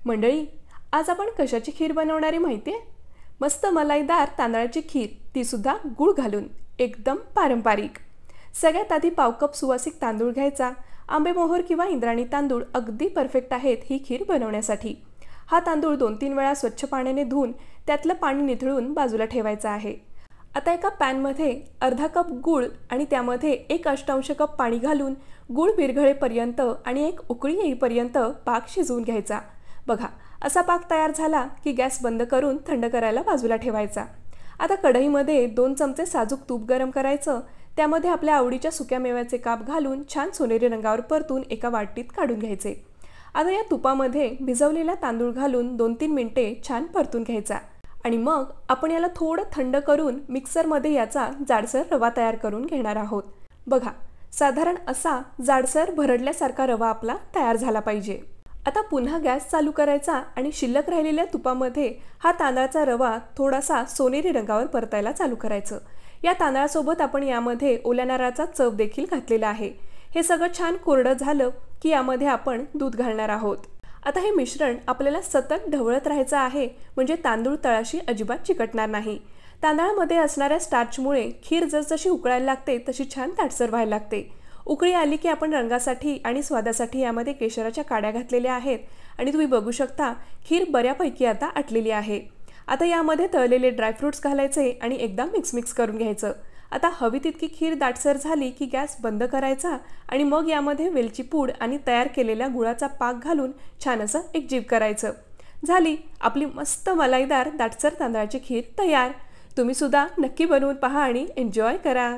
मंडळी, आज आपण कशाची खीर बनवणार आहे माहिती आहे? मस्त मलाईदार तांदळाची खीर, ती सुद्धा गूळ घालून, एकदम पारंपरिक। सगळ्यात आधी पाव कप सुवासिक तांदूळ घ्यायचा। आंबेमोहोर किंवा इंद्राणी तांदूळ अगदी परफेक्ट आहेत ही खीर बनवण्यासाठी। हा तांदूळ 2-3 वेळा स्वच्छ पाण्याने धुवून त्यातलं पाणी निथळून बाजूला ठेवायचा आहे। आता एका पॅनमध्ये अर्धा कप गूळ आणि त्यामध्ये 1/8 कप पाणी घालून गूळ विरघळेपर्यंत आणि एक उकळी येईपर्यंत पाक शिजवून घ्यायचा। बघा, असा पाक तयार झाला की गॅस बंद करून थंड करायला बाजूला ठेवायचा। आता कढईमध्ये 2 चमचे साजूक तूप गरम करायचं। त्यामध्ये आपल्या आवडीच्या सुक्या मेव्याचे काप घालून छान सोनेरी रंगावर परतून एका वाटीत काढून घ्यायचे। आता या तुपामध्ये भिजवलेला तांदूळ घालून 2-3 मिनिटे छान परतून घ्यायचा आणि मग आपण याला थोडं थंड करून मिक्सरमध्ये याचा जाडसर रवा तयार करून घेणार आहोत। बघा, साधारण असा जाडसर भरडल्यासारखा रवा आपला तयार झाला पाहिजे। आता पुन्हा गॅस चालू करायचा आणि शिल्लक राहिलेल्या तुपामध्ये हा तांदळाचा रवा थोडासा सोनेरी रंगावर परतायला चालू करायचं। या तांदळासोबत आपण यामध्ये ओल्या नारळाचा चव देखील घातलेला आहे। हे सगळं छान कोरडं झालं की यामध्ये आपण दूध घालणार आहोत। आता हे मिश्रण आपल्याला सतत ढवळत राहायचं आहे, म्हणजे तांदूळ तळाशी अजिबात चिकटणार नाही। तांदळामध्ये असणाऱ्या स्टार्चमुळे खीर जसजशी उकळायला लागते तशी छान दाटसर व्हायला लागते। उकळी आली की आपण रंगासाठी आणि स्वादासाठी यामध्ये केशराच्या काड्या घातलेल्या आहेत आणि तुम्ही बघू शकता खीर बऱ्यापैकी आता आटलेली आहे। आता यामध्ये तळलेले ड्रायफ्रुट्स घालायचे आणि एकदा मिक्स करून घ्यायचं। आता हवी तितकी खीर दाटसर झाली की गॅस बंद करायचा आणि मग यामध्ये वेलची पूड आणि तयार केलेल्या गुळाचा पाक घालून छान असं एकजीव करायचं। झाली आपली मस्त मलाईदार दाटसर तांदळाची खीर तयार। तुम्ही सुद्धा नक्की बनवून पहा आणि एन्जॉय करा।